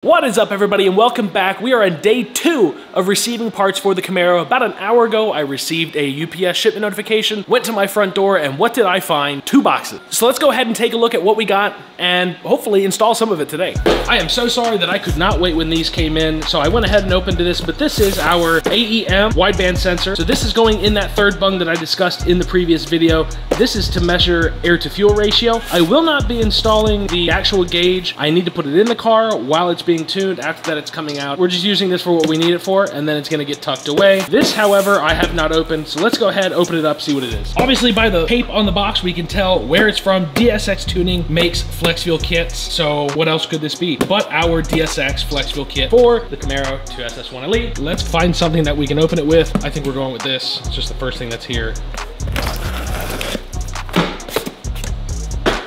What is up, everybody, and welcome back. We are on day 2 of receiving parts for the Camaro. About an hour ago, I received a UPS shipment notification, went to my front door, and what did I find? 2 boxes. So let's go ahead and take a look at what we got and hopefully install some of it today. I am so sorry that I could not wait when these came in, so I went ahead and opened this, but this is our AEM wideband sensor. So this is going in that third bung that I discussed in the previous video. This is to measure air to fuel ratio. I will not be installing the actual gauge. I need to put it in the car while it's being tuned. After that, it's coming out. We're just using this for what we need it for, and then it's gonna get tucked away. This, however, I have not opened, so let's go ahead, open it up, see what it is. Obviously, by the tape on the box, we can tell where it's from. DSX Tuning makes flex fuel kits, so what else could this be but our DSX flex fuel kit for the Camaro 2SS1 Elite. Let's find something that we can open it with. I think we're going with this. It's just the first thing that's here.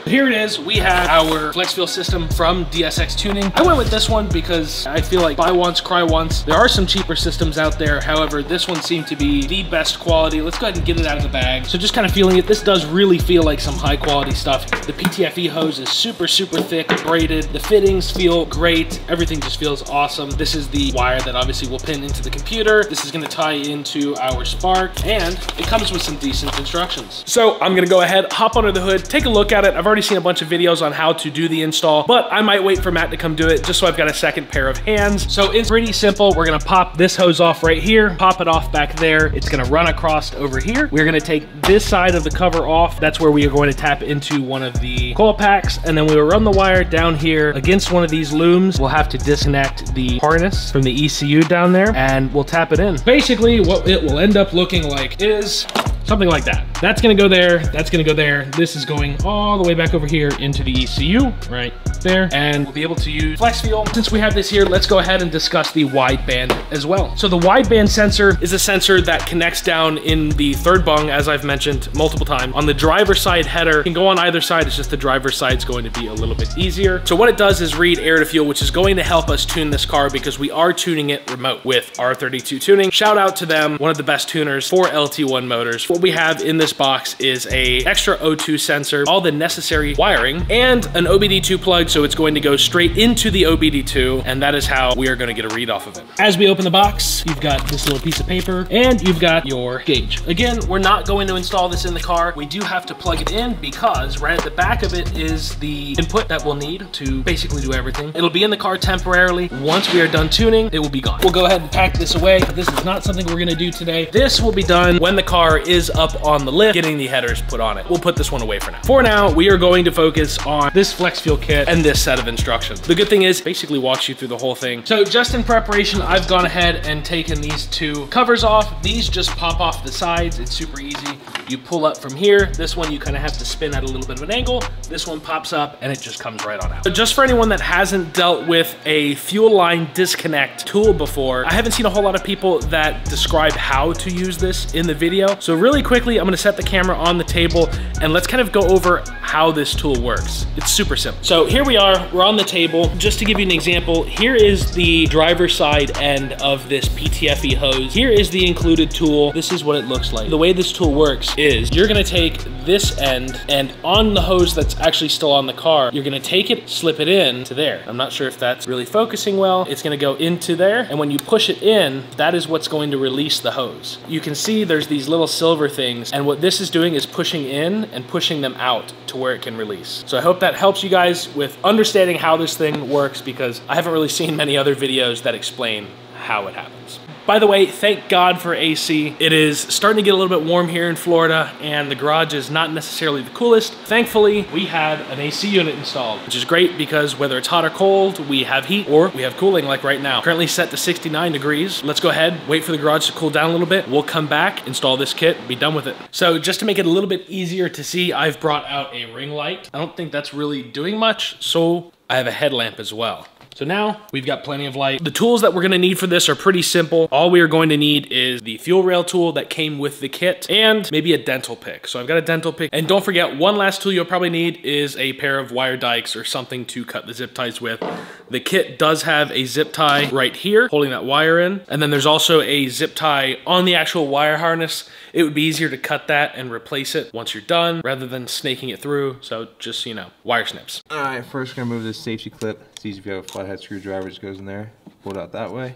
Here it is. We have our flex fuel system from DSX Tuning. I went with this one because I feel like buy once, cry once. There are some cheaper systems out there. However, this one seemed to be the best quality. Let's go ahead and get it out of the bag. So just kind of feeling it. This does really feel like some high quality stuff. The PTFE hose is super, super thick, braided. The fittings feel great. Everything just feels awesome. This is the wire that obviously will pin into the computer. This is going to tie into our spark, and it comes with some decent instructions. So I'm going to go ahead, hop under the hood, take a look at it. I've already seen a bunch of videos on how to do the install, but I might wait for Matt to come do it just so I've got a second pair of hands. So it's pretty simple. We're gonna pop this hose off right here, pop it off back there. It's gonna run across over here. We're gonna take this side of the cover off. That's where we are going to tap into one of the coil packs, and then we will run the wire down here against one of these looms. We'll have to disconnect the harness from the ECU down there, and we'll tap it in. Basically, what it will end up looking like is something like that. That's gonna go there, that's gonna go there. This is going all the way back over here into the ECU, right there. And we'll be able to use flex fuel. Since we have this here, let's go ahead and discuss the wideband as well. So the wideband sensor is a sensor that connects down in the third bung, as I've mentioned multiple times. On the driver's side header, it can go on either side. It's just the driver's side is going to be a little bit easier. So what it does is read air to fuel, which is going to help us tune this car because we are tuning it remote with R32 Tuning. Shout out to them, one of the best tuners for LT1 motors. What we have in this box is a extra O2 sensor, all the necessary wiring, and an OBD2 plug, so it's going to go straight into the OBD2, and that is how we are going to get a read off of it. As we open the box, you've got this little piece of paper, and you've got your gauge. Again, we're not going to install this in the car. We do have to plug it in because right at the back of it is the input that we'll need to basically do everything. It'll be in the car temporarily. Once we are done tuning, it will be gone. We'll go ahead and pack this away. This is not something we're going to do today. This will be done when the car is up on the lift, getting the headers put on it. We'll put this one away for now. For now, we are going to focus on this flex fuel kit and this set of instructions. The good thing is, basically walks you through the whole thing. So just in preparation, I've gone ahead and taken these 2 covers off. These just pop off the sides. It's super easy. You pull up from here. This one you kind of have to spin at a little bit of an angle. This one pops up and it just comes right on out. So just for anyone that hasn't dealt with a fuel line disconnect tool before, I haven't seen a whole lot of people that describe how to use this in the video. So really quickly, I'm gonna set the camera on the table and let's kind of go over how this tool works. It's super simple. So here we are, we're on the table. Just to give you an example, here is the driver's side end of this PTFE hose. Here is the included tool. This is what it looks like. The way this tool works is you're gonna take this end, and on the hose that's actually still on the car, you're gonna take it, slip it in to there. I'm not sure if that's really focusing well. It's gonna go into there, and when you push it in, that is what's going to release the hose. You can see there's these little silver things, and what this is doing is pushing in and pushing them out to where it can release. So I hope that helps you guys with understanding how this thing works, because I haven't really seen many other videos that explain how it happens. By the way, thank God for AC. It is starting to get a little bit warm here in Florida, and the garage is not necessarily the coolest. Thankfully, we had an AC unit installed, which is great because whether it's hot or cold, we have heat or we have cooling like right now. Currently set to 69 degrees. Let's go ahead, wait for the garage to cool down a little bit. We'll come back, install this kit, be done with it. So just to make it a little bit easier to see, I've brought out a ring light. I don't think that's really doing much, so I have a headlamp as well. So now we've got plenty of light. The tools that we're gonna need for this are pretty simple. All we are going to need is the fuel rail tool that came with the kit and maybe a dental pick. So I've got a dental pick. And don't forget, one last tool you'll probably need is a pair of wire dikes or something to cut the zip ties with. The kit does have a zip tie right here holding that wire in. And then there's also a zip tie on the actual wire harness. It would be easier to cut that and replace it once you're done rather than snaking it through. So just, you know, wire snips. All right, first gonna move this safety clip It's easy if you have a flathead screwdriver, it just goes in there, pull it out that way,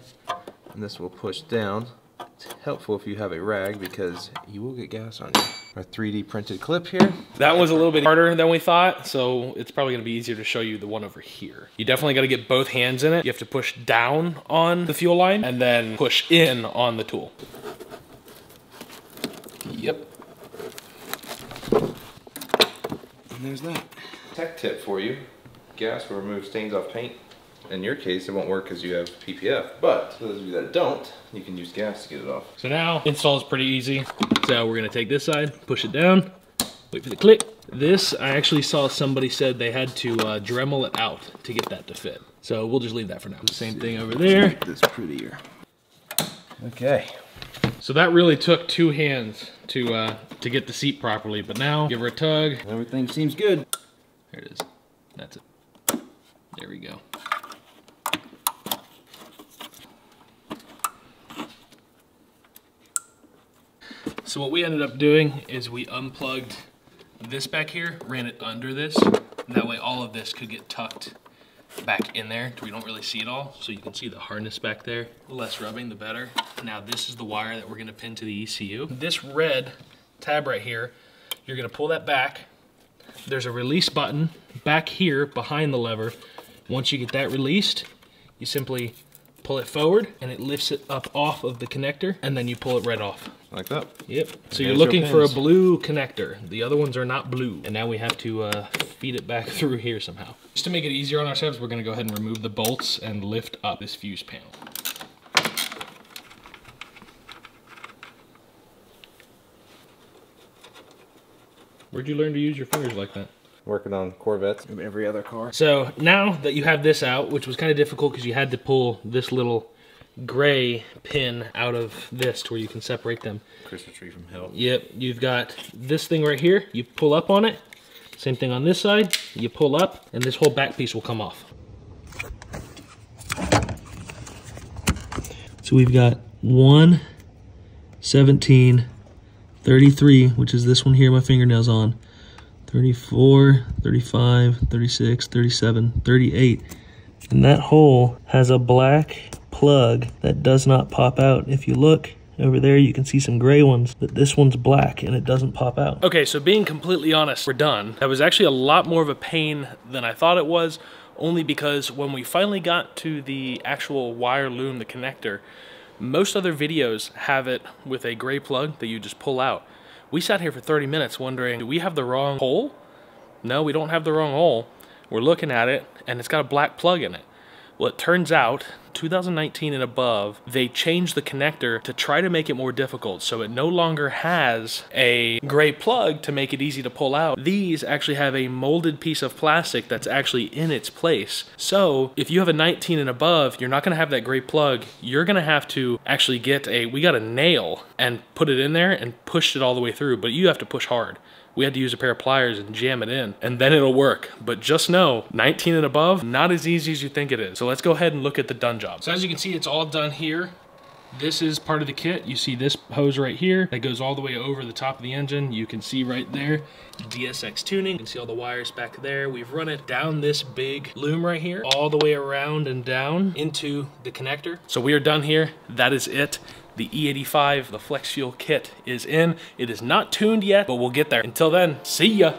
and this will push down. It's helpful if you have a rag because you will get gas on you. Our 3D printed clip here. That was a little bit harder than we thought, so it's probably gonna be easier to show you the one over here. You definitely gotta get both hands in it. You have to push down on the fuel line and then push in on the tool. Yep. And there's that. Tech tip for you. Gas will remove stains off paint. In your case, it won't work because you have PPF, but for those of you that don't, you can use gas to get it off. So now, install is pretty easy. So we're gonna take this side, push it down, wait for the click. This, I actually saw somebody said they had to Dremel it out to get that to fit. So we'll just leave that for now. Same thing over there. Make this prettier. Okay. So that really took 2 hands to get the seat properly, but now give her a tug. Everything seems good. There it is. That's it. There we go. So what we ended up doing is we unplugged this back here, ran it under this, and that way all of this could get tucked back in there so we don't really see it all. So you can see the harness back there. The less rubbing, the better. Now this is the wire that we're gonna pin to the ECU. This red tab right here, you're gonna pull that back. There's a release button back here behind the lever. Once you get that released, you simply pull it forward and it lifts it up off of the connector, and then you pull it right off. Like that? Yep. So you're looking for a blue connector. The other ones are not blue. And now we have to feed it back through here somehow. Just to make it easier on ourselves, we're gonna go ahead and remove the bolts and lift up this fuse panel. Where'd you learn to use your fingers like that? Working on Corvettes and every other car. So now that you have this out, which was kind of difficult because you had to pull this little gray pin out of this to where you can separate them. Christmas tree from hell. Yep, you've got this thing right here. You pull up on it. Same thing on this side. You pull up and this whole back piece will come off. So we've got 1, 17, 33, which is this one here my fingernail's on, 34, 35, 36, 37, 38. And that hole has a black plug that does not pop out. If you look over there, you can see some gray ones, but this one's black and it doesn't pop out. Okay, so being completely honest, we're done. That was actually a lot more of a pain than I thought it was, only because when we finally got to the actual wire loom, the connector, most other videos have it with a gray plug that you just pull out. We sat here for 30 minutes wondering, do we have the wrong hole? No, we don't have the wrong hole. We're looking at it and it's got a black plug in it. Well, it turns out 2019 and above, they changed the connector to try to make it more difficult. So it no longer has a gray plug to make it easy to pull out. These actually have a molded piece of plastic that's actually in its place. So if you have a 19 and above, you're not gonna have that gray plug. You're gonna have to actually get we got a nail and put it in there and push it all the way through, but you have to push hard. We had to use a pair of pliers and jam it in, and then it'll work. But just know, 19 and above, not as easy as you think it is. So let's go ahead and look at the done job. So as you can see, it's all done here. This is part of the kit. You see this hose right here that goes all the way over the top of the engine. You can see right there, DSX tuning. You can see all the wires back there. We've run it down this big loom right here, all the way around and down into the connector. So we are done here. That is it. The E85, the flex fuel kit is in. It is not tuned yet, but we'll get there. Until then, see ya.